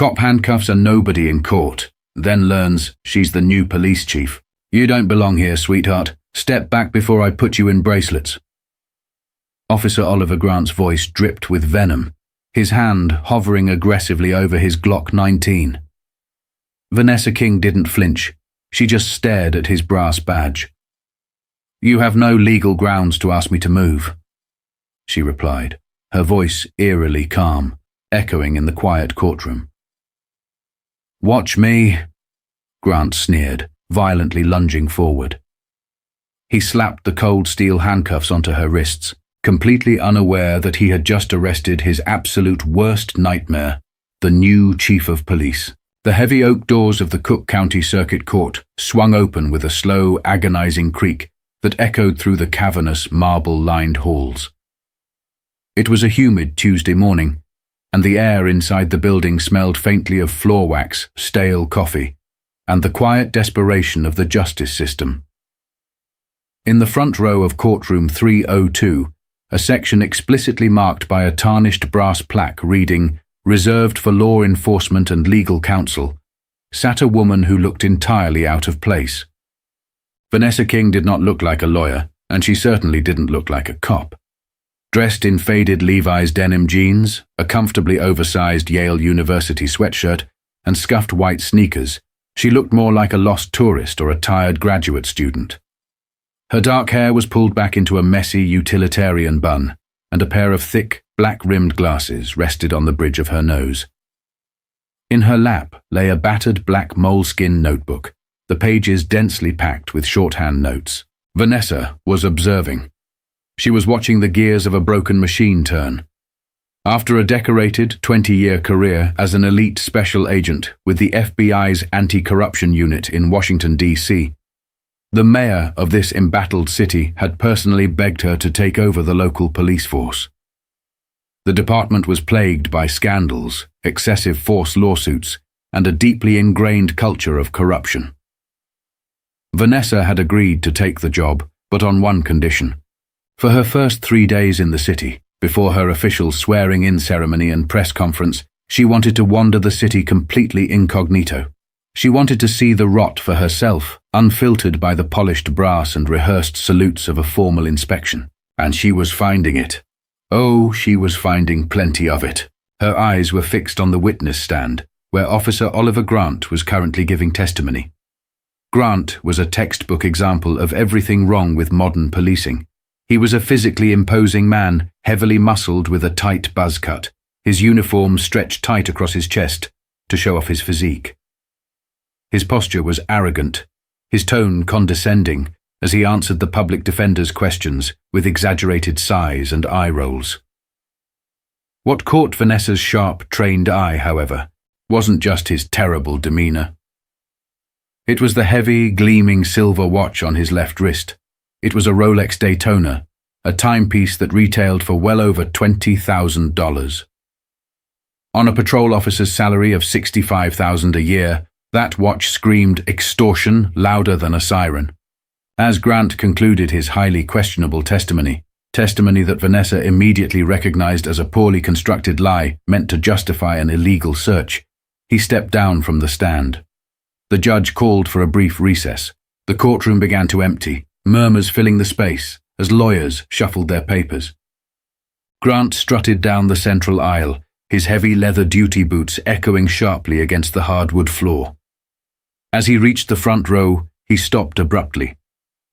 Cop handcuffs a nobody in court, then learns she's the new police chief. You don't belong here, sweetheart. Step back before I put you in bracelets. Officer Oliver Grant's voice dripped with venom, his hand hovering aggressively over his Glock 19. Vanessa King didn't flinch. She just stared at his brass badge. You have no legal grounds to ask me to move, she replied, her voice eerily calm, echoing in the quiet courtroom. Watch me, Grant sneered, violently lunging forward. He slapped the cold steel handcuffs onto her wrists, completely unaware that he had just arrested his absolute worst nightmare, the new chief of police. The heavy oak doors of the Cook County Circuit Court swung open with a slow, agonizing creak that echoed through the cavernous, marble-lined halls. It was a humid Tuesday morning, and the air inside the building smelled faintly of floor wax, stale coffee, and the quiet desperation of the justice system. In the front row of courtroom 302, a section explicitly marked by a tarnished brass plaque reading, "Reserved for law enforcement and legal counsel," sat a woman who looked entirely out of place. Vanessa King did not look like a lawyer, and she certainly didn't look like a cop. Dressed in faded Levi's denim jeans, a comfortably oversized Yale University sweatshirt, and scuffed white sneakers, she looked more like a lost tourist or a tired graduate student. Her dark hair was pulled back into a messy utilitarian bun, and a pair of thick, black-rimmed glasses rested on the bridge of her nose. In her lap lay a battered black moleskin notebook, the pages densely packed with shorthand notes. Vanessa was observing. She was watching the gears of a broken machine turn. After a decorated 20-year career as an elite special agent with the FBI's anti-corruption unit in Washington, D.C., the mayor of this embattled city had personally begged her to take over the local police force. The department was plagued by scandals, excessive force lawsuits, and a deeply ingrained culture of corruption. Vanessa had agreed to take the job, but on one condition. For her first 3 days in the city, before her official swearing-in ceremony and press conference, she wanted to wander the city completely incognito. She wanted to see the rot for herself, unfiltered by the polished brass and rehearsed salutes of a formal inspection. And she was finding it. Oh, she was finding plenty of it. Her eyes were fixed on the witness stand, where Officer Oliver Grant was currently giving testimony. Grant was a textbook example of everything wrong with modern policing. He was a physically imposing man, heavily muscled with a tight buzz cut, his uniform stretched tight across his chest to show off his physique. His posture was arrogant, his tone condescending, as he answered the public defender's questions with exaggerated sighs and eye rolls. What caught Vanessa's sharp, trained eye, however, wasn't just his terrible demeanor. It was the heavy, gleaming silver watch on his left wrist. It was a Rolex Daytona, a timepiece that retailed for well over $20,000. On a patrol officer's salary of $65,000 a year, that watch screamed extortion louder than a siren. As Grant concluded his highly questionable testimony that Vanessa immediately recognized as a poorly constructed lie meant to justify an illegal search, he stepped down from the stand. The judge called for a brief recess. The courtroom began to empty, murmurs filling the space as lawyers shuffled their papers. Grant strutted down the central aisle, his heavy leather duty boots echoing sharply against the hardwood floor. As he reached the front row, he stopped abruptly.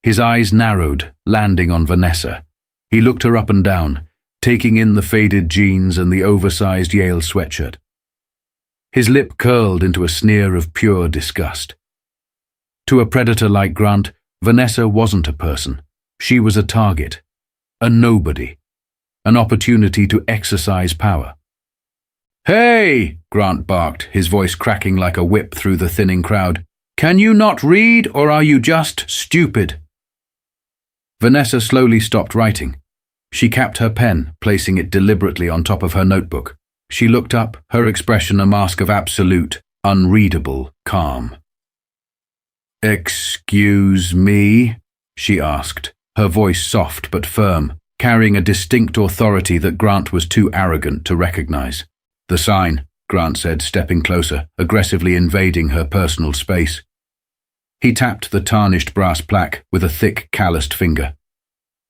His eyes narrowed, landing on Vanessa. He looked her up and down, taking in the faded jeans and the oversized Yale sweatshirt. His lip curled into a sneer of pure disgust. To a predator like Grant, Vanessa wasn't a person. She was a target, a nobody, an opportunity to exercise power. "Hey!" Grant barked, his voice cracking like a whip through the thinning crowd. "Can you not read, or are you just stupid?" Vanessa slowly stopped writing. She capped her pen, placing it deliberately on top of her notebook. She looked up, her expression a mask of absolute, unreadable calm. "Excuse me?" she asked, her voice soft but firm, carrying a distinct authority that Grant was too arrogant to recognize. "The sign," Grant said, stepping closer, aggressively invading her personal space. He tapped the tarnished brass plaque with a thick, calloused finger.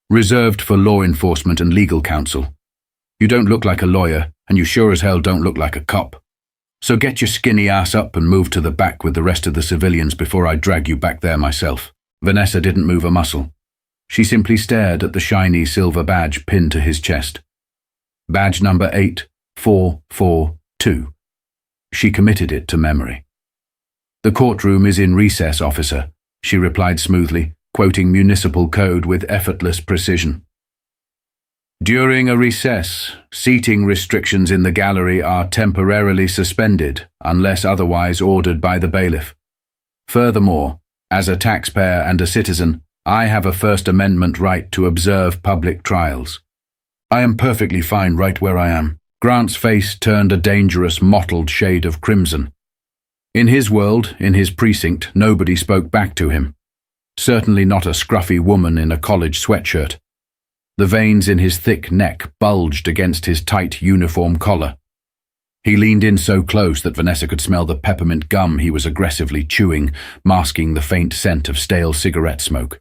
Reserved for law enforcement and legal counsel. You don't look like a lawyer, and you sure as hell don't look like a cop. So get your skinny ass up and move to the back with the rest of the civilians before I drag you back there myself. Vanessa didn't move a muscle. She simply stared at the shiny silver badge pinned to his chest. Badge number 8442. She committed it to memory. The courtroom is in recess, officer, she replied smoothly, quoting municipal code with effortless precision. During a recess, seating restrictions in the gallery are temporarily suspended unless otherwise ordered by the bailiff. Furthermore, as a taxpayer and a citizen, I have a First Amendment right to observe public trials. I am perfectly fine right where I am. Grant's face turned a dangerous, mottled shade of crimson. In his world, in his precinct, nobody spoke back to him. Certainly not a scruffy woman in a college sweatshirt. The veins in his thick neck bulged against his tight uniform collar. He leaned in so close that Vanessa could smell the peppermint gum he was aggressively chewing, masking the faint scent of stale cigarette smoke.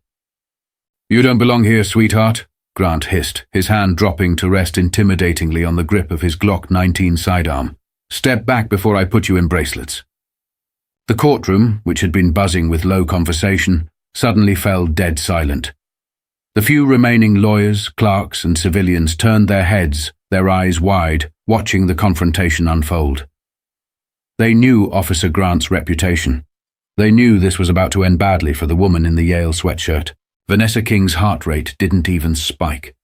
You don't belong here, sweetheart, Grant hissed, his hand dropping to rest intimidatingly on the grip of his Glock 19 sidearm. Step back before I put you in bracelets. The courtroom, which had been buzzing with low conversation, suddenly fell dead silent. The few remaining lawyers, clerks, and civilians turned their heads, their eyes wide, watching the confrontation unfold. They knew Officer Grant's reputation. They knew this was about to end badly for the woman in the Yale sweatshirt. Vanessa King's heart rate didn't even spike.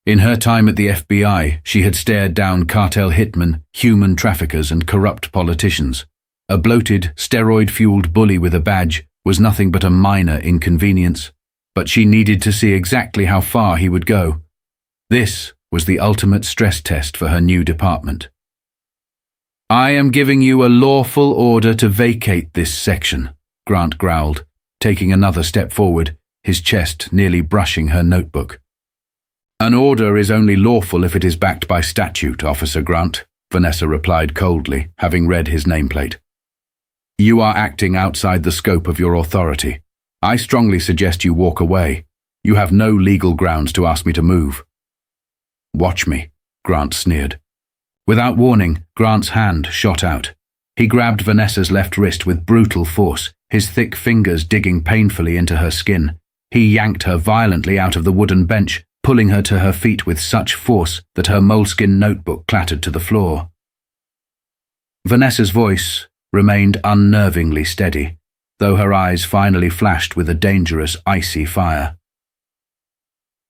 In her time at the FBI, she had stared down cartel hitmen, human traffickers, and corrupt politicians. A bloated, steroid-fueled bully with a badge was nothing but a minor inconvenience. But she needed to see exactly how far he would go. This was the ultimate stress test for her new department. I am giving you a lawful order to vacate this section, Grant growled, taking another step forward, his chest nearly brushing her notebook. An order is only lawful if it is backed by statute, Officer Grant, Vanessa replied coldly, having read his nameplate. You are acting outside the scope of your authority. I strongly suggest you walk away. You have no legal grounds to ask me to move. Watch me, Grant sneered. Without warning, Grant's hand shot out. He grabbed Vanessa's left wrist with brutal force, his thick fingers digging painfully into her skin. He yanked her violently out of the wooden bench, pulling her to her feet with such force that her moleskin notebook clattered to the floor. Vanessa's voice remained unnervingly steady, though her eyes finally flashed with a dangerous, icy fire.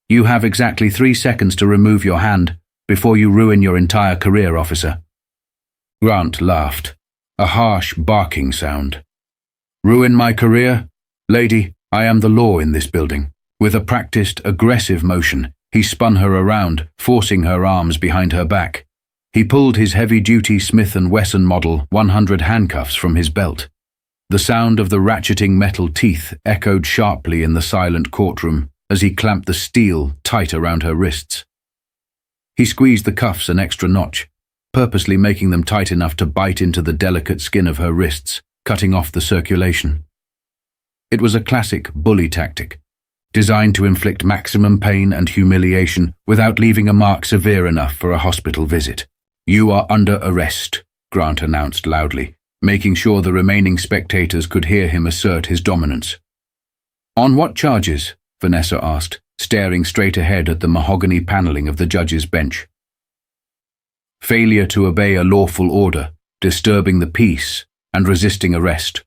You have exactly 3 seconds to remove your hand before you ruin your entire career, officer. Grant laughed, a harsh, barking sound. Ruin my career? Lady, I am the law in this building. With a practiced, aggressive motion, he spun her around, forcing her arms behind her back. He pulled his heavy-duty Smith & Wesson Model 100 handcuffs from his belt. The sound of the ratcheting metal teeth echoed sharply in the silent courtroom as he clamped the steel tight around her wrists. He squeezed the cuffs an extra notch, purposely making them tight enough to bite into the delicate skin of her wrists, cutting off the circulation. It was a classic bully tactic, designed to inflict maximum pain and humiliation without leaving a mark severe enough for a hospital visit. You are under arrest, Grant announced loudly, making sure the remaining spectators could hear him assert his dominance. On what charges? Vanessa asked, staring straight ahead at the mahogany paneling of the judge's bench. Failure to obey a lawful order, disturbing the peace, and resisting arrest.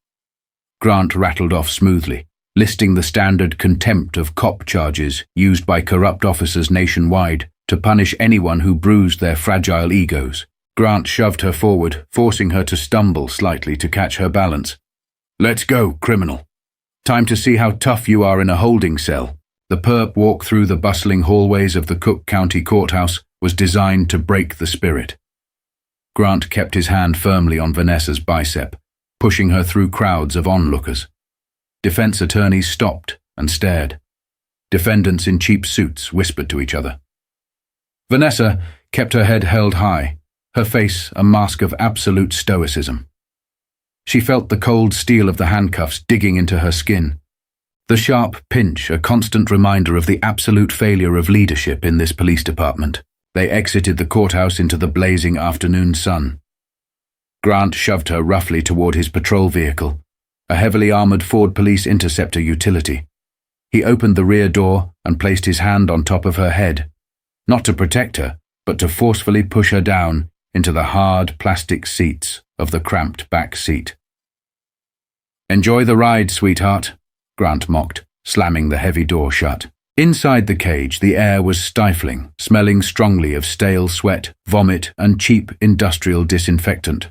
Grant rattled off smoothly, listing the standard contempt of cop charges used by corrupt officers nationwide to punish anyone who bruised their fragile egos. Grant shoved her forward, forcing her to stumble slightly to catch her balance. Let's go, criminal. Time to see how tough you are in a holding cell. The perp walk through the bustling hallways of the Cook County Courthouse was designed to break the spirit. Grant kept his hand firmly on Vanessa's bicep, pushing her through crowds of onlookers. Defense attorneys stopped and stared. Defendants in cheap suits whispered to each other. Vanessa kept her head held high, her face a mask of absolute stoicism. She felt the cold steel of the handcuffs digging into her skin. The sharp pinch, a constant reminder of the absolute failure of leadership in this police department. They exited the courthouse into the blazing afternoon sun. Grant shoved her roughly toward his patrol vehicle, a heavily armored Ford Police Interceptor utility. He opened the rear door and placed his hand on top of her head, not to protect her, but to forcefully push her down into the hard plastic seats of the cramped back seat. "Enjoy the ride, sweetheart," Grant mocked, slamming the heavy door shut. Inside the cage, the air was stifling, smelling strongly of stale sweat, vomit, and cheap industrial disinfectant.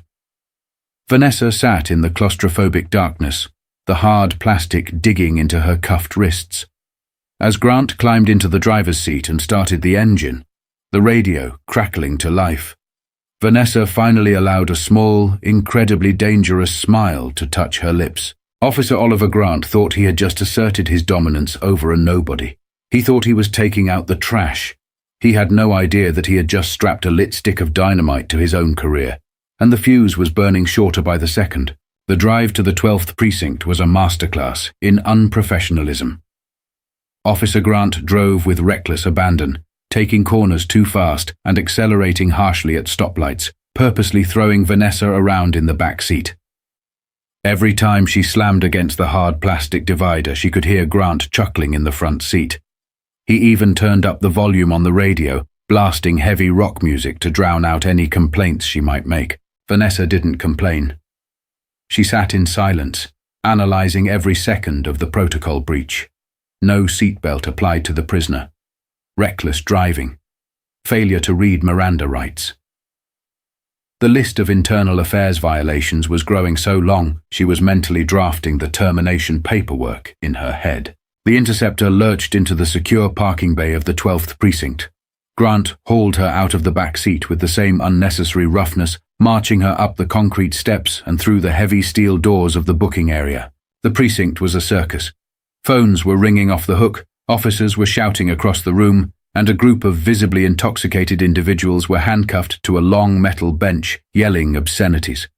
Vanessa sat in the claustrophobic darkness, the hard plastic digging into her cuffed wrists. As Grant climbed into the driver's seat and started the engine, the radio crackling to life, Vanessa finally allowed a small, incredibly dangerous smile to touch her lips. Officer Oliver Grant thought he had just asserted his dominance over a nobody. He thought he was taking out the trash. He had no idea that he had just strapped a lit stick of dynamite to his own career, and the fuse was burning shorter by the second. The drive to the 12th precinct was a masterclass in unprofessionalism. Officer Grant drove with reckless abandon, taking corners too fast and accelerating harshly at stoplights, purposely throwing Vanessa around in the back seat. Every time she slammed against the hard plastic divider, she could hear Grant chuckling in the front seat. He even turned up the volume on the radio, blasting heavy rock music to drown out any complaints she might make. Vanessa didn't complain. She sat in silence, analyzing every second of the protocol breach. No seatbelt applied to the prisoner. Reckless driving. Failure to read Miranda rights. The list of internal affairs violations was growing so long, she was mentally drafting the termination paperwork in her head. The interceptor lurched into the secure parking bay of the 12th precinct. Grant hauled her out of the back seat with the same unnecessary roughness, marching her up the concrete steps and through the heavy steel doors of the booking area. The precinct was a circus. Phones were ringing off the hook, officers were shouting across the room, and a group of visibly intoxicated individuals were handcuffed to a long metal bench, yelling obscenities.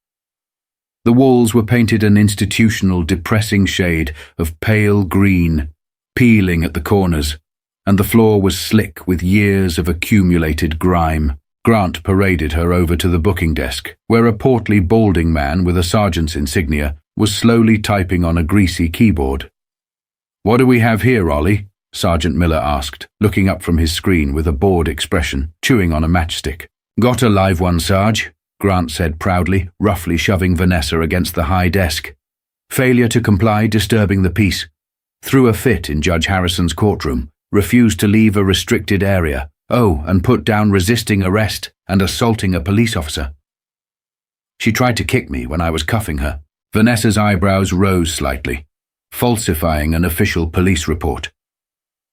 The walls were painted an institutional, depressing shade of pale green, peeling at the corners, and the floor was slick with years of accumulated grime. Grant paraded her over to the booking desk, where a portly, balding man with a sergeant's insignia was slowly typing on a greasy keyboard. "What do we have here, Ollie?" Sergeant Miller asked, looking up from his screen with a bored expression, chewing on a matchstick. "Got a live one, Sarge," Grant said proudly, roughly shoving Vanessa against the high desk. Failure to comply disturbing the peace. Threw a fit in Judge Harrison's courtroom, refused to leave a restricted area, and put down resisting arrest and assaulting a police officer. She tried to kick me when I was cuffing her. Vanessa's eyebrows rose slightly, falsifying an official police report.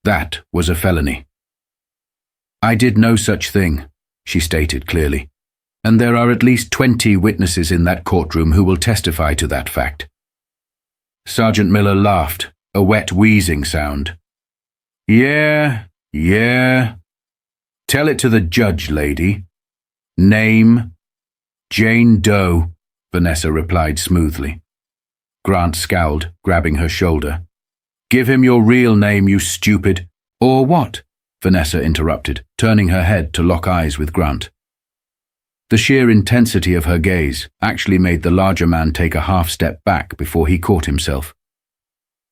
That was a felony. "I did no such thing," she stated clearly, "and there are at least 20 witnesses in that courtroom who will testify to that fact." Sergeant Miller laughed, a wet wheezing sound. Yeah. Tell it to the judge, lady." "Name?" "Jane Doe," Vanessa replied smoothly. Grant scowled, grabbing her shoulder. "Give him your real name, you stupid." "Or what?" Vanessa interrupted, turning her head to lock eyes with Grant. The sheer intensity of her gaze actually made the larger man take a half-step back before he caught himself.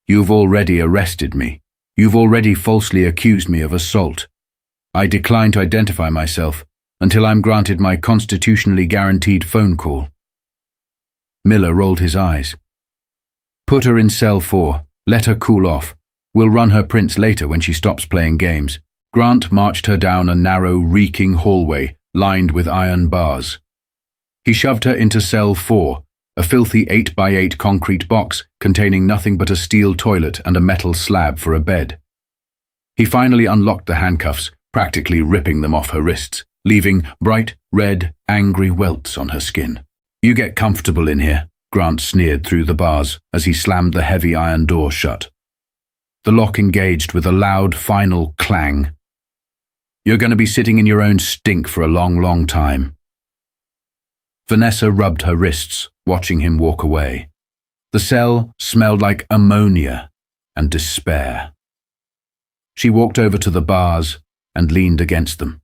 "You've already arrested me. You've already falsely accused me of assault. I decline to identify myself until I'm granted my constitutionally guaranteed phone call." Miller rolled his eyes. "Put her in cell 4. Let her cool off. We'll run her prints later when she stops playing games." Grant marched her down a narrow, reeking hallway lined with iron bars. He shoved her into cell 4, a filthy 8x8 concrete box containing nothing but a steel toilet and a metal slab for a bed. He finally unlocked the handcuffs, practically ripping them off her wrists, leaving bright, red, angry welts on her skin. "You get comfortable in here," Grant sneered through the bars as he slammed the heavy iron door shut. The lock engaged with a loud, final clang. "You're going to be sitting in your own stink for a long, long time." Vanessa rubbed her wrists, watching him walk away. The cell smelled like ammonia and despair. She walked over to the bars and leaned against them.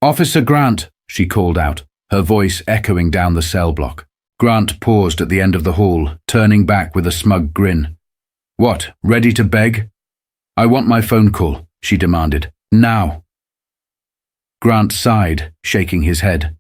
"Officer Grant," she called out, her voice echoing down the cell block. Grant paused at the end of the hall, turning back with a smug grin. "What, ready to beg?" "I want my phone call," she demanded. "Now." Grant sighed, shaking his head.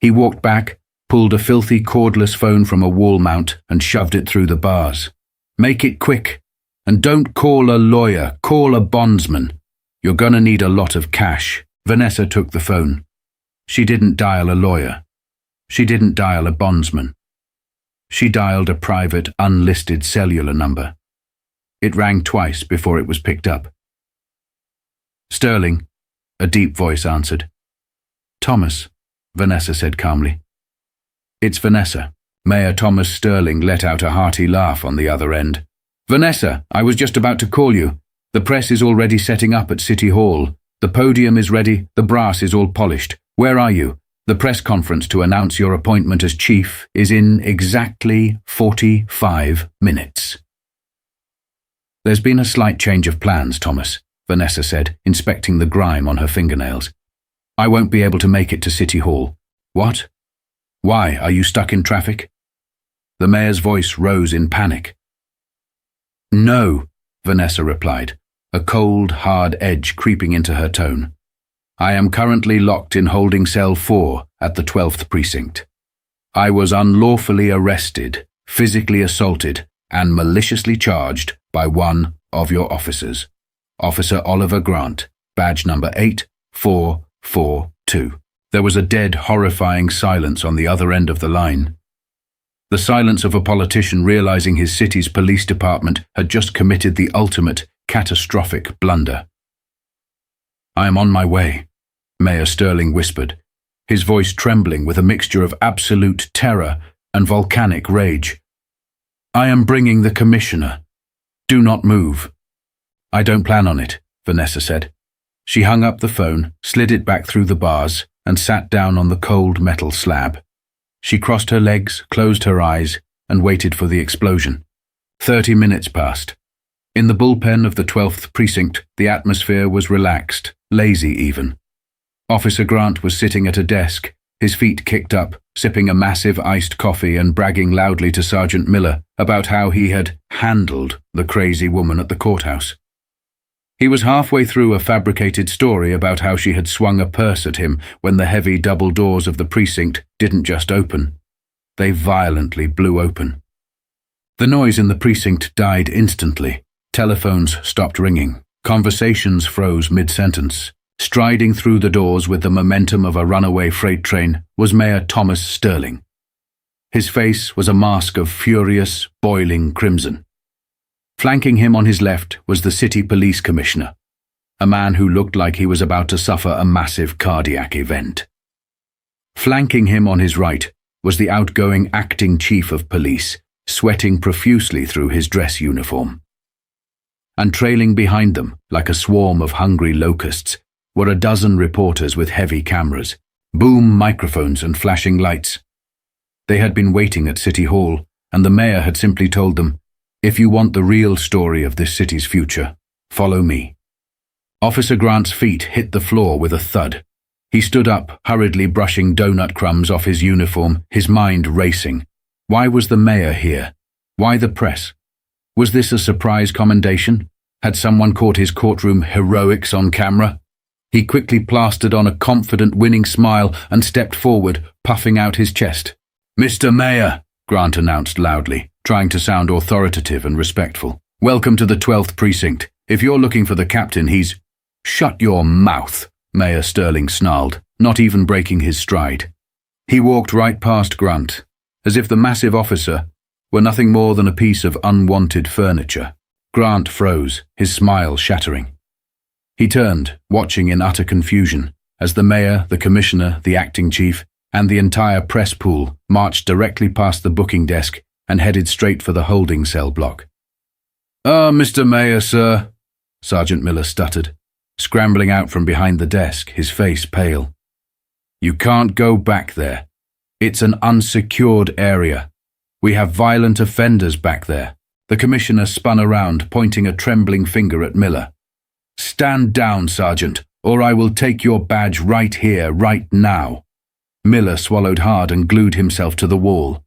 He walked back, pulled a filthy cordless phone from a wall mount and shoved it through the bars. "Make it quick. And don't call a lawyer, call a bondsman. You're gonna need a lot of cash." Vanessa took the phone. She didn't dial a lawyer. She didn't dial a bondsman. She dialed a private, unlisted cellular number. It rang twice before it was picked up. "Sterling," a deep voice answered. "Thomas," Vanessa said calmly. "It's Vanessa." Mayor Thomas Sterling let out a hearty laugh on the other end. "Vanessa, I was just about to call you. The press is already setting up at City Hall. The podium is ready, the brass is all polished. Where are you? The press conference to announce your appointment as chief is in exactly 45 minutes. "There's been a slight change of plans, Thomas," Vanessa said, inspecting the grime on her fingernails. "I won't be able to make it to City Hall." "What? Why, are you stuck in traffic?" The mayor's voice rose in panic. "No," Vanessa replied, a cold, hard edge creeping into her tone. "I am currently locked in holding cell 4 at the 12th precinct. I was unlawfully arrested, physically assaulted, and maliciously charged by one of your officers, Officer Oliver Grant, badge number 8442. There was a dead, horrifying silence on the other end of the line. The silence of a politician realizing his city's police department had just committed the ultimate, catastrophic blunder. "I am on my way," Mayor Sterling whispered, his voice trembling with a mixture of absolute terror and volcanic rage. "I am bringing the commissioner. Do not move." "I don't plan on it," Vanessa said. She hung up the phone, slid it back through the bars, and sat down on the cold metal slab. She crossed her legs, closed her eyes, and waited for the explosion. 30 minutes passed. In the bullpen of the 12th precinct, the atmosphere was relaxed, lazy even. Officer Grant was sitting at a desk, his feet kicked up, sipping a massive iced coffee and bragging loudly to Sergeant Miller about how he had handled the crazy woman at the courthouse. He was halfway through a fabricated story about how she had swung a purse at him when the heavy double doors of the precinct didn't just open. They violently blew open. The noise in the precinct died instantly. Telephones stopped ringing. Conversations froze mid-sentence. Striding through the doors with the momentum of a runaway freight train was Mayor Thomas Sterling. His face was a mask of furious, boiling crimson. Flanking him on his left was the city police commissioner, a man who looked like he was about to suffer a massive cardiac event. Flanking him on his right was the outgoing acting chief of police, sweating profusely through his dress uniform. And trailing behind them, like a swarm of hungry locusts, were a dozen reporters with heavy cameras, boom microphones and flashing lights. They had been waiting at City Hall, and the mayor had simply told them, "If you want the real story of this city's future, follow me." Officer Grant's feet hit the floor with a thud. He stood up, hurriedly brushing donut crumbs off his uniform, his mind racing. Why was the mayor here? Why the press? Was this a surprise commendation? Had someone caught his courtroom heroics on camera? He quickly plastered on a confident, winning smile and stepped forward, puffing out his chest. "Mr. Mayor," Grant announced loudly, trying to sound authoritative and respectful. "Welcome to the 12th precinct. If you're looking for the captain, he's—" "Shut your mouth," Mayor Sterling snarled, not even breaking his stride. He walked right past Grant, as if the massive officer were nothing more than a piece of unwanted furniture. Grant froze, his smile shattering. He turned, watching in utter confusion, as the mayor, the commissioner, the acting chief, and the entire press pool marched directly past the booking desk and headed straight for the holding cell block. Mr. Mayor, sir," Sergeant Miller stuttered, scrambling out from behind the desk, his face pale. "You can't go back there. It's an unsecured area. We have violent offenders back there. The commissioner spun around, pointing a trembling finger at Miller. Stand down, Sergeant, or I will take your badge right here, right now. Miller swallowed hard and glued himself to the wall.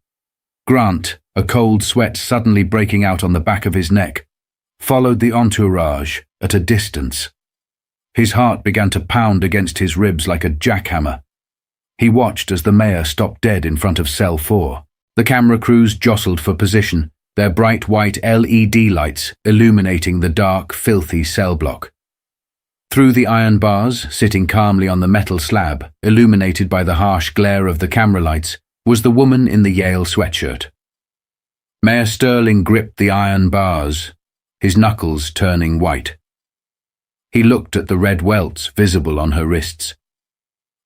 Grant, a cold sweat suddenly breaking out on the back of his neck, followed the entourage at a distance. His heart began to pound against his ribs like a jackhammer. He watched as the mayor stopped dead in front of cell 4. The camera crews jostled for position, their bright white LED lights illuminating the dark, filthy cell block. Through the iron bars, sitting calmly on the metal slab, illuminated by the harsh glare of the camera lights, was the woman in the Yale sweatshirt. Mayor Sterling gripped the iron bars, his knuckles turning white. He looked at the red welts visible on her wrists.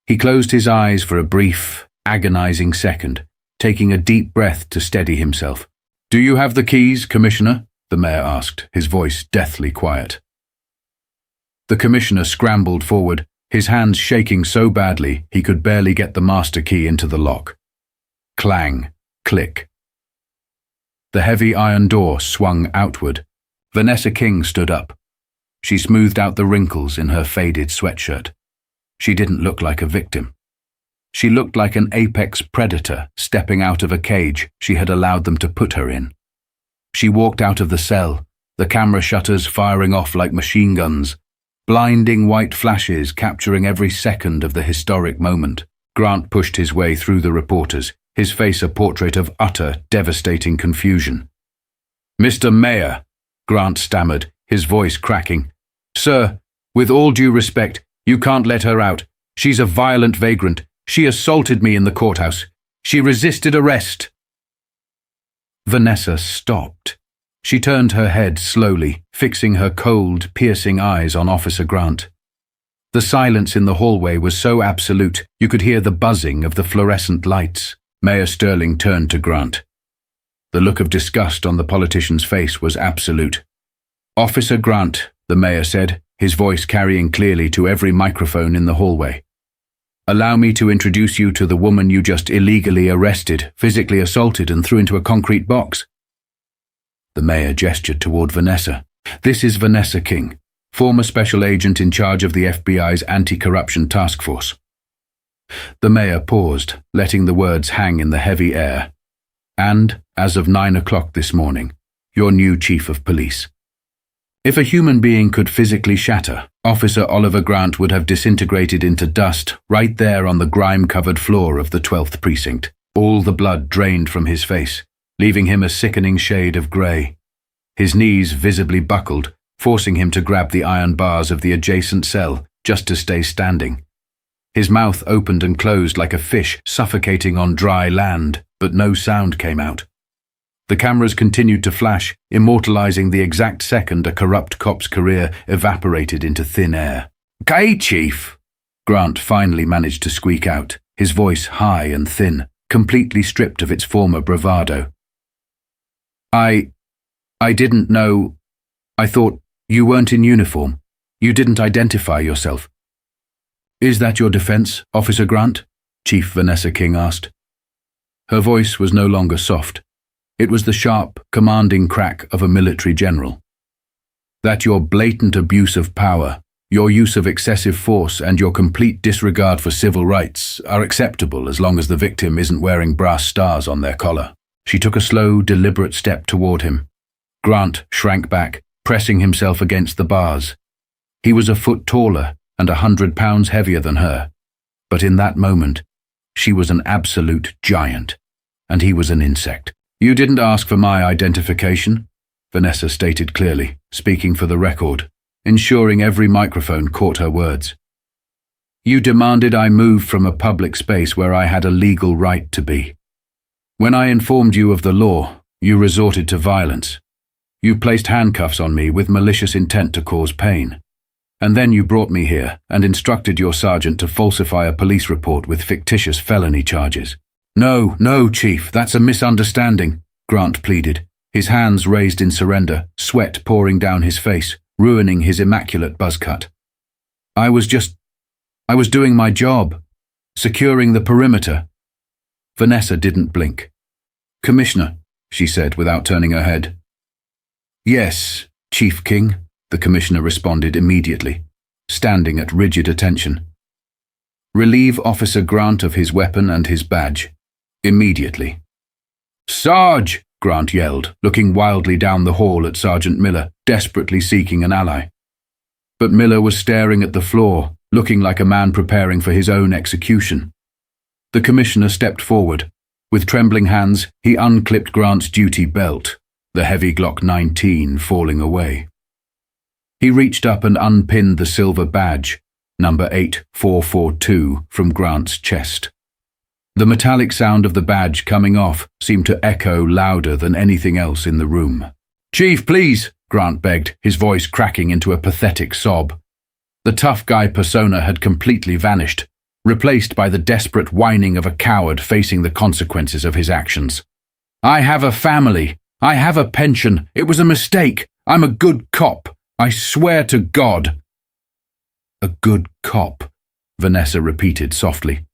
He closed his eyes for a brief, agonizing second, taking a deep breath to steady himself. "Do you have the keys, Commissioner?" the mayor asked, his voice deathly quiet. The commissioner scrambled forward, his hands shaking so badly he could barely get the master key into the lock. Clang, click. The heavy iron door swung outward. Vanessa King stood up. She smoothed out the wrinkles in her faded sweatshirt. She didn't look like a victim. She looked like an apex predator stepping out of a cage she had allowed them to put her in. She walked out of the cell, the camera shutters firing off like machine guns, blinding white flashes capturing every second of the historic moment. Grant pushed his way through the reporters, his face a portrait of utter, devastating confusion. "Mr. Mayor," Grant stammered, his voice cracking. "Sir, with all due respect, you can't let her out. She's a violent vagrant. She assaulted me in the courthouse. She resisted arrest." Vanessa stopped. She turned her head slowly, fixing her cold, piercing eyes on Officer Grant. The silence in the hallway was so absolute you could hear the buzzing of the fluorescent lights. Mayor Sterling turned to Grant. The look of disgust on the politician's face was absolute. "Officer Grant," the mayor said, his voice carrying clearly to every microphone in the hallway. "Allow me to introduce you to the woman you just illegally arrested, physically assaulted and threw into a concrete box." The mayor gestured toward Vanessa. "This is Vanessa King, former special agent in charge of the FBI's anti-corruption task force." The mayor paused, letting the words hang in the heavy air. "And, as of 9 o'clock this morning, your new chief of police." If a human being could physically shatter, Officer Oliver Grant would have disintegrated into dust right there on the grime-covered floor of the 12th precinct. All the blood drained from his face, leaving him a sickening shade of grey. His knees visibly buckled, forcing him to grab the iron bars of the adjacent cell just to stay standing. His mouth opened and closed like a fish suffocating on dry land, but no sound came out. The cameras continued to flash, immortalizing the exact second a corrupt cop's career evaporated into thin air. "Okay, Chief," Grant finally managed to squeak out, his voice high and thin, completely stripped of its former bravado. I didn't know. I thought you weren't in uniform. You didn't identify yourself." "Is that your defense, Officer Grant?" Chief Vanessa King asked. Her voice was no longer soft. It was the sharp, commanding crack of a military general. "That your blatant abuse of power, your use of excessive force, and your complete disregard for civil rights are acceptable as long as the victim isn't wearing brass stars on their collar." She took a slow, deliberate step toward him. Grant shrank back, pressing himself against the bars. He was a foot taller and 100 pounds heavier than her, but in that moment, she was an absolute giant, and he was an insect. "You didn't ask for my identification," Vanessa stated clearly, speaking for the record, ensuring every microphone caught her words. "You demanded I move from a public space where I had a legal right to be. When I informed you of the law, you resorted to violence. You placed handcuffs on me with malicious intent to cause pain. And then you brought me here and instructed your sergeant to falsify a police report with fictitious felony charges." No, Chief, that's a misunderstanding," Grant pleaded, his hands raised in surrender, sweat pouring down his face, ruining his immaculate buzz cut. I was doing my job, securing the perimeter." Vanessa didn't blink. "Commissioner," she said without turning her head. "Yes, Chief King," the commissioner responded immediately, standing at rigid attention. "Relieve Officer Grant of his weapon and his badge. Immediately." "Sarge!" Grant yelled, looking wildly down the hall at Sergeant Miller, desperately seeking an ally. But Miller was staring at the floor, looking like a man preparing for his own execution. The commissioner stepped forward. With trembling hands, he unclipped Grant's duty belt, the heavy Glock 19 falling away. He reached up and unpinned the silver badge, number 8442, from Grant's chest. The metallic sound of the badge coming off seemed to echo louder than anything else in the room. "Chief, please," Grant begged, his voice cracking into a pathetic sob. The tough guy persona had completely vanished, replaced by the desperate whining of a coward facing the consequences of his actions. "I have a family. I have a pension. It was a mistake. I'm a good cop. I swear to God." "A good cop," Vanessa repeated softly.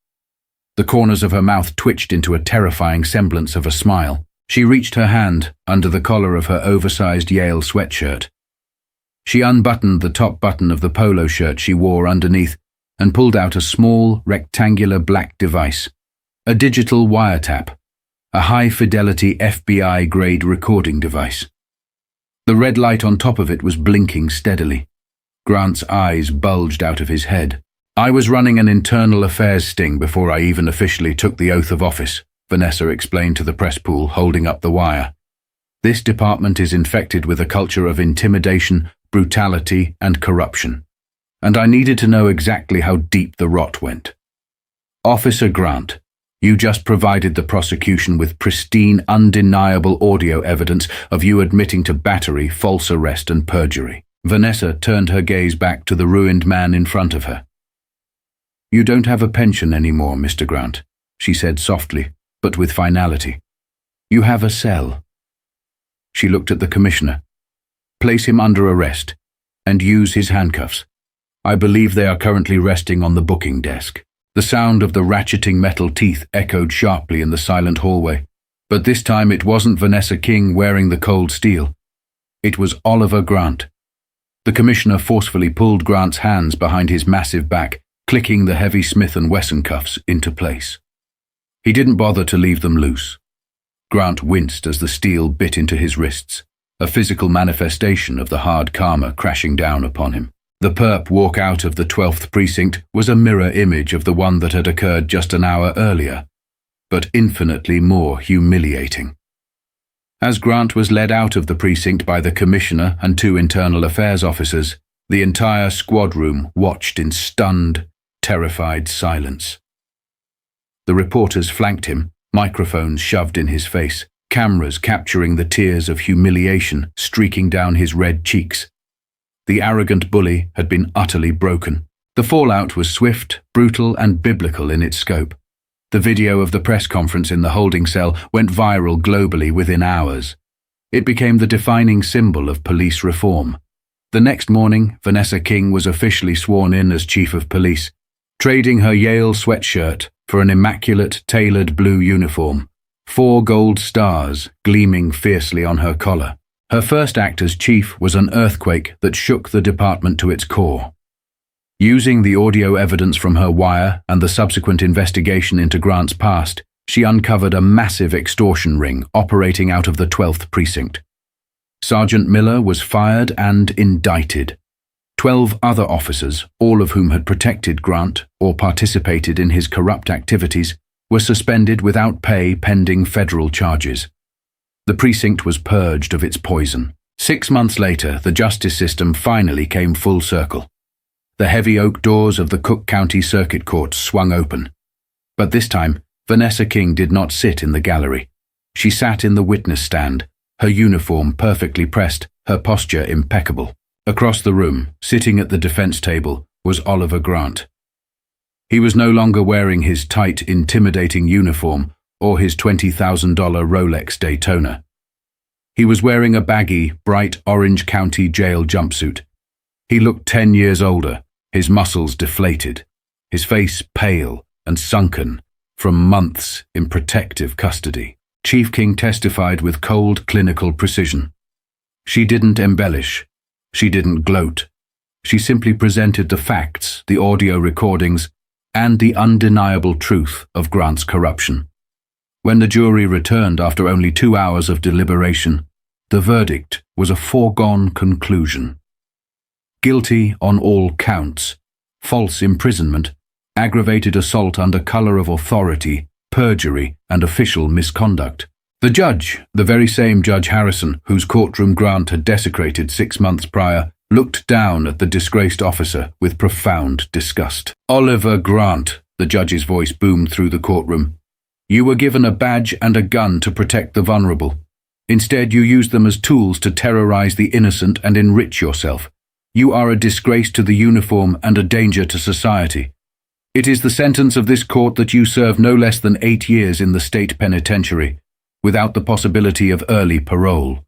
The corners of her mouth twitched into a terrifying semblance of a smile. She reached her hand under the collar of her oversized Yale sweatshirt. She unbuttoned the top button of the polo shirt she wore underneath and pulled out a small, rectangular black device, a digital wiretap, a high-fidelity FBI-grade recording device. The red light on top of it was blinking steadily. Grant's eyes bulged out of his head. "I was running an internal affairs sting before I even officially took the oath of office," Vanessa explained to the press pool, holding up the wire. "This department is infected with a culture of intimidation, brutality, and corruption. And I needed to know exactly how deep the rot went. Officer Grant, you just provided the prosecution with pristine, undeniable audio evidence of you admitting to battery, false arrest, and perjury." Vanessa turned her gaze back to the ruined man in front of her. "You don't have a pension anymore, Mr. Grant," she said softly, but with finality. "You have a cell." She looked at the commissioner. "Place him under arrest, and use his handcuffs. I believe they are currently resting on the booking desk." The sound of the ratcheting metal teeth echoed sharply in the silent hallway, but this time it wasn't Vanessa King wearing the cold steel. It was Oliver Grant. The commissioner forcefully pulled Grant's hands behind his massive back, clicking the heavy Smith & Wesson cuffs into place. He didn't bother to leave them loose. Grant winced as the steel bit into his wrists, a physical manifestation of the hard karma crashing down upon him. The perp walk out of the 12th precinct was a mirror image of the one that had occurred just an hour earlier, but infinitely more humiliating. As Grant was led out of the precinct by the commissioner and 2 internal affairs officers, the entire squad room watched in stunned, terrified silence. The reporters flanked him, microphones shoved in his face, cameras capturing the tears of humiliation streaking down his red cheeks. The arrogant bully had been utterly broken. The fallout was swift, brutal, and biblical in its scope. The video of the press conference in the holding cell went viral globally within hours. It became the defining symbol of police reform. The next morning, Vanessa King was officially sworn in as chief of police, trading her Yale sweatshirt for an immaculate, tailored blue uniform, 4 gold stars gleaming fiercely on her collar. Her first act as chief was an earthquake that shook the department to its core. Using the audio evidence from her wire and the subsequent investigation into Grant's past, she uncovered a massive extortion ring operating out of the 12th precinct. Sergeant Miller was fired and indicted. 12 other officers, all of whom had protected Grant or participated in his corrupt activities, were suspended without pay pending federal charges. The precinct was purged of its poison. 6 months later, the justice system finally came full circle. The heavy oak doors of the Cook County Circuit Court swung open. But this time, Vanessa King did not sit in the gallery. She sat in the witness stand, her uniform perfectly pressed, her posture impeccable. Across the room, sitting at the defense table, was Oliver Grant. He was no longer wearing his tight, intimidating uniform or his $20,000 Rolex Daytona. He was wearing a baggy, bright Orange County jail jumpsuit. He looked 10 years older, his muscles deflated, his face pale and sunken, from months in protective custody. Chief King testified with cold clinical precision. She didn't embellish. She didn't gloat. She simply presented the facts, the audio recordings, and the undeniable truth of Grant's corruption. When the jury returned after only 2 hours of deliberation, the verdict was a foregone conclusion. Guilty on all counts: false imprisonment, aggravated assault under color of authority, perjury, and official misconduct. The judge, the very same Judge Harrison, whose courtroom Grant had desecrated 6 months prior, looked down at the disgraced officer with profound disgust. "Oliver Grant," the judge's voice boomed through the courtroom, "you were given a badge and a gun to protect the vulnerable. Instead, you used them as tools to terrorize the innocent and enrich yourself. You are a disgrace to the uniform and a danger to society. It is the sentence of this court that you serve no less than 8 years in the state penitentiary, without the possibility of early parole."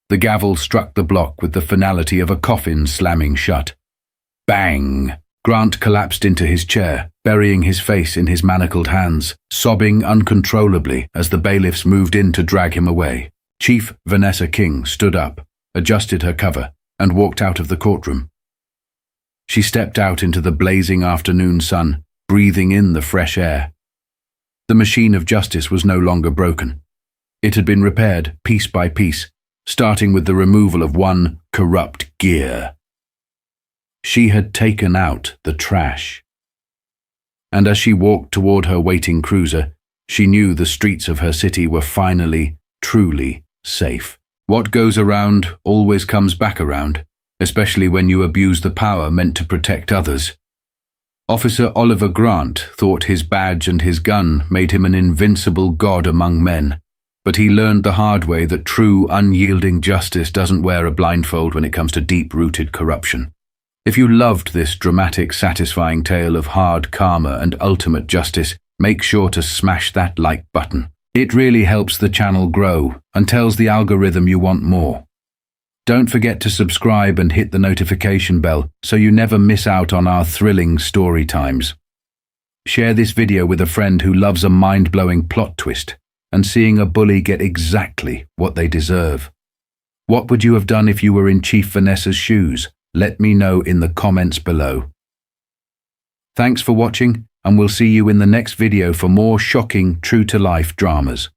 The gavel struck the block with the finality of a coffin slamming shut. Bang! Grant collapsed into his chair, burying his face in his manacled hands, sobbing uncontrollably as the bailiffs moved in to drag him away. Chief Vanessa King stood up, adjusted her cover, and walked out of the courtroom. She stepped out into the blazing afternoon sun, breathing in the fresh air. The machine of justice was no longer broken. It had been repaired piece by piece, starting with the removal of one corrupt gear. She had taken out the trash. And as she walked toward her waiting cruiser, she knew the streets of her city were finally, truly safe. What goes around always comes back around, especially when you abuse the power meant to protect others. Officer Oliver Grant thought his badge and his gun made him an invincible god among men, but he learned the hard way that true, unyielding justice doesn't wear a blindfold when it comes to deep-rooted corruption. If you loved this dramatic, satisfying tale of hard karma and ultimate justice, make sure to smash that like button. It really helps the channel grow and tells the algorithm you want more. Don't forget to subscribe and hit the notification bell so you never miss out on our thrilling story times. Share this video with a friend who loves a mind-blowing plot twist and seeing a bully get exactly what they deserve. What would you have done if you were in Chief Vanessa's shoes? Let me know in the comments below. Thanks for watching, and we'll see you in the next video for more shocking, true-to-life dramas.